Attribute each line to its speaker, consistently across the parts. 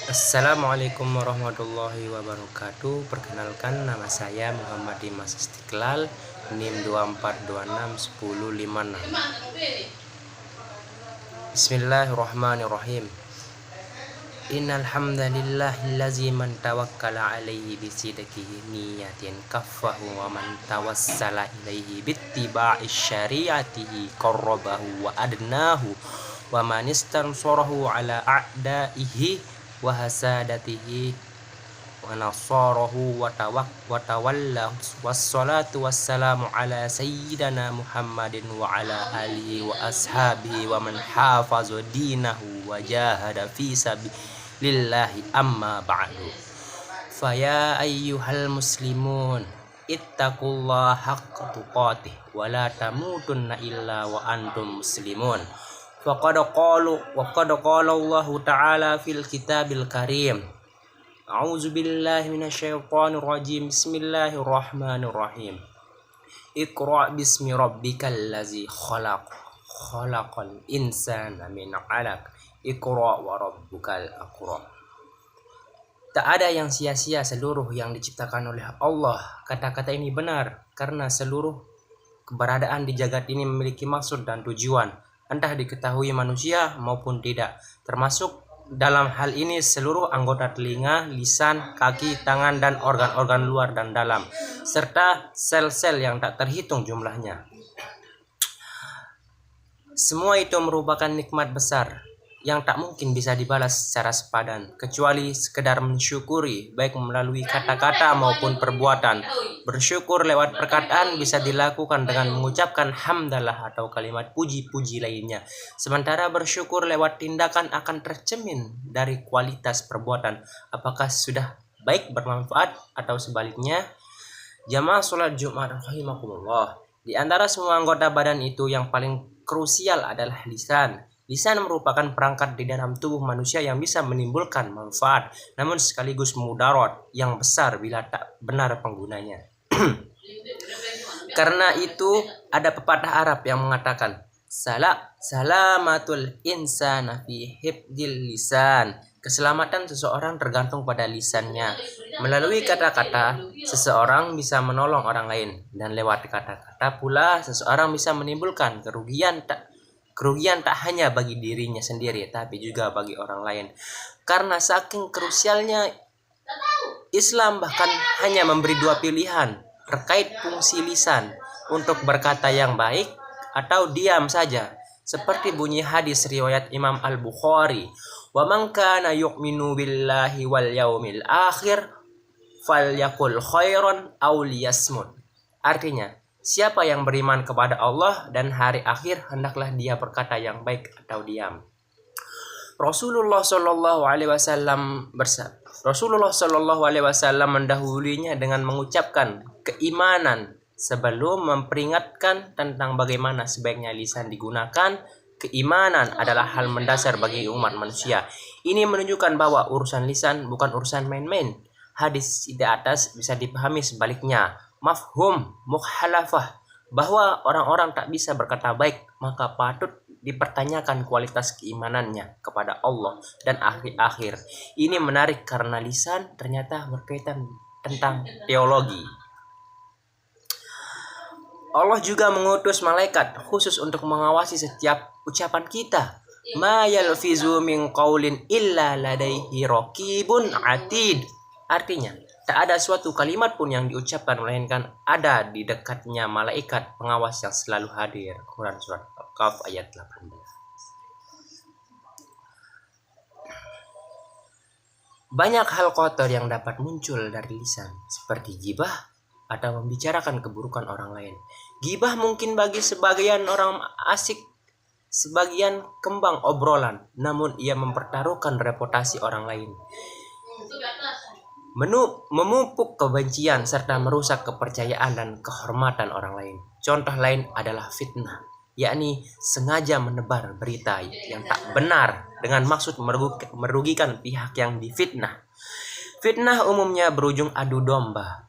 Speaker 1: Assalamualaikum warahmatullahi wabarakatuh. Perkenalkan, nama saya Muhammad Dimas Istiqlal, NIM 24261056. Bismillahirrahmanirrahim. Innal hamdalillahillazi man tawakkala alaihi bisidqihi niyatin kaffahu wa man tawassala ilaihi bittiba'i syari'atihi qarrabahu wa adnahu wa man istansarahu ala a'daihi wa hasadatihi wa nasarahu wa tawallahu. Wassalatu wassalamu ala sayyidina Muhammadin wa ala alihi wa ashabihi wa man hafaza dinahu wa jahada fi sabilillahi, amma ba'du. Faya ayyuhal muslimun, ittaqullaha haqqa tuqatih wa la tamutunna illa wa antum muslimun. Faqad qala Allah ta'ala fil kitabil karim. A'udzu billahi minasyaitonir rajim. Bismillahirrahmanirrahim. Iqra bismi rabbikal ladzi khalaq. Khalaqal insana min 'alaq. Iqra wa rabbukal akram. Tak ada yang sia-sia seluruh yang diciptakan oleh Allah. Kata-kata ini benar karena seluruh keberadaan di jagat ini memiliki maksud dan tujuan, entah diketahui manusia maupun tidak, termasuk dalam hal ini seluruh anggota telinga, lisan, kaki, tangan, dan organ-organ luar dan dalam, serta sel-sel yang tak terhitung jumlahnya. Semua itu merupakan nikmat besar yang tak mungkin bisa dibalas secara sepadan, kecuali sekedar mensyukuri, baik melalui kata-kata maupun perbuatan. Bersyukur lewat perkataan bisa dilakukan dengan mengucapkan hamdalah atau kalimat puji-puji lainnya. Sementara bersyukur lewat tindakan akan tercermin dari kualitas perbuatan, apakah sudah baik bermanfaat atau sebaliknya. Jamaah sholat Jumat rahimakumullah, di antara semua anggota badan itu yang paling krusial adalah lisan. Lisan merupakan perangkat di dalam tubuh manusia yang bisa menimbulkan manfaat, namun sekaligus mudarat yang besar bila tak benar penggunanya. Karena itu ada pepatah Arab yang mengatakan, salamatul insana fi hifdil lisan. Keselamatan seseorang tergantung pada lisannya. Melalui kata-kata, seseorang bisa menolong orang lain, dan lewat kata-kata pula seseorang bisa menimbulkan kerugian tak hanya bagi dirinya sendiri, tapi juga bagi orang lain. Karena saking krusialnya, Islam bahkan hanya memberi dua pilihan terkait fungsi lisan, untuk berkata yang baik atau diam saja. Seperti bunyi hadis riwayat Imam Al-Bukhari, "Wa man kana yu'minu billahi wal yaumil akhir falyakul khairan aw liyasmut." Artinya, siapa yang beriman kepada Allah dan hari akhir, hendaklah dia berkata yang baik atau diam. Rasulullah Shallallahu Alaihi Wasallam mendahulunya dengan mengucapkan keimanan sebelum memperingatkan tentang bagaimana sebaiknya lisan digunakan. Keimanan adalah hal mendasar bagi umat manusia. Ini menunjukkan bahwa urusan lisan bukan urusan main-main. Hadis di atas bisa dipahami sebaliknya. Mafhum mukhalafah, bahwa orang-orang tak bisa berkata baik, maka patut dipertanyakan kualitas keimanannya kepada Allah dan akhir-akhir. Ini menarik karena lisan ternyata berkaitan tentang teologi. Allah juga mengutus malaikat khusus untuk mengawasi setiap ucapan kita. Ma yalfizu min qaulin illa ladaihi raqibun atid. Artinya, tak ada suatu kalimat pun yang diucapkan melainkan ada di dekatnya malaikat pengawas yang selalu hadir. Quran surat Al-Kahf ayat 18. Banyak hal kotor yang dapat muncul dari lisan, seperti gibah atau membicarakan keburukan orang lain. Gibah mungkin bagi sebagian orang asik, sebagian kembang obrolan, namun ia mempertaruhkan reputasi orang lain, memupuk kebencian serta merusak kepercayaan dan kehormatan orang lain. Contoh lain adalah fitnah, yakni sengaja menebar berita yang tak benar dengan maksud merugikan pihak yang difitnah. Fitnah umumnya berujung adu domba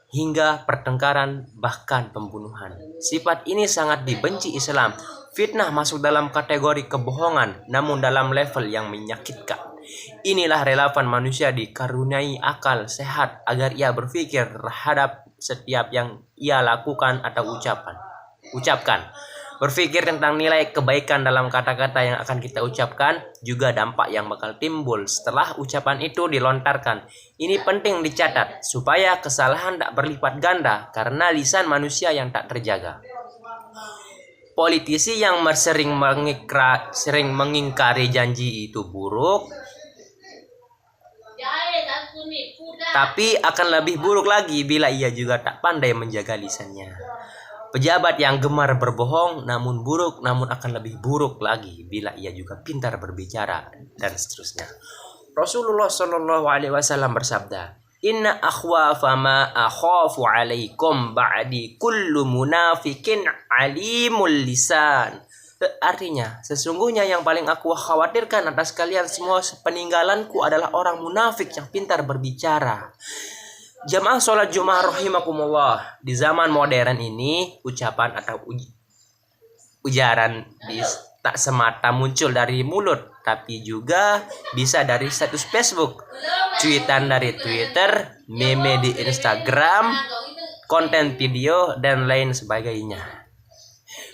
Speaker 1: hingga pertengkaran, bahkan pembunuhan. Sifat ini sangat dibenci Islam. Fitnah masuk dalam kategori kebohongan, namun dalam level yang menyakitkan. Inilah relevan manusia dikaruniai akal sehat agar ia berpikir terhadap setiap yang ia lakukan atau ucapkan. Berpikir tentang nilai kebaikan dalam kata-kata yang akan kita ucapkan, juga dampak yang bakal timbul setelah ucapan itu dilontarkan. Ini penting dicatat, supaya kesalahan tak berlipat ganda karena lisan manusia yang tak terjaga. Politisi yang sering mengingkari janji itu buruk, tapi akan lebih buruk lagi bila ia juga tak pandai menjaga lisannya. Pejabat yang gemar berbohong namun akan lebih buruk lagi bila ia juga pintar berbicara, dan seterusnya. Rasulullah Shallallahu Alaihi Wasallam bersabda, Inna akhwafa ma akhafu alaikum ba'di kullu munafikin alimul lisan. Artinya, sesungguhnya yang paling aku khawatirkan atas kalian semua peninggalanku adalah orang munafik yang pintar berbicara. Jamaah sholat Jumat rahimakumullah, di zaman modern ini ucapan atau ujaran tak semata muncul dari mulut, tapi juga bisa dari status Facebook, cuitan dari Twitter, meme di Instagram, konten video, dan lain sebagainya.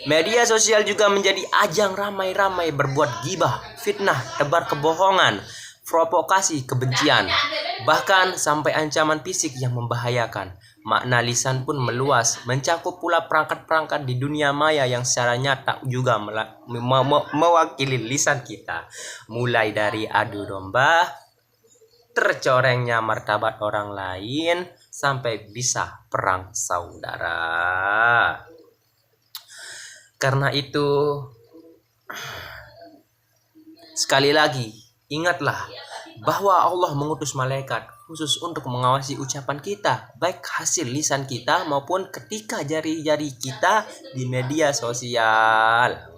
Speaker 1: Media sosial juga menjadi ajang ramai-ramai berbuat gibah, fitnah, tebar kebohongan, provokasi kebencian, bahkan sampai ancaman fisik yang membahayakan. Makna lisan pun meluas, mencakup pula perangkat-perangkat di dunia maya yang secara nyata juga mewakili lisan kita. Mulai dari adu domba, tercorengnya martabat orang lain, sampai bisa perang saudara. Karena itu, sekali lagi, ingatlah bahwa Allah mengutus malaikat khusus untuk mengawasi ucapan kita, baik hasil lisan kita maupun ketika jari-jari kita di media sosial.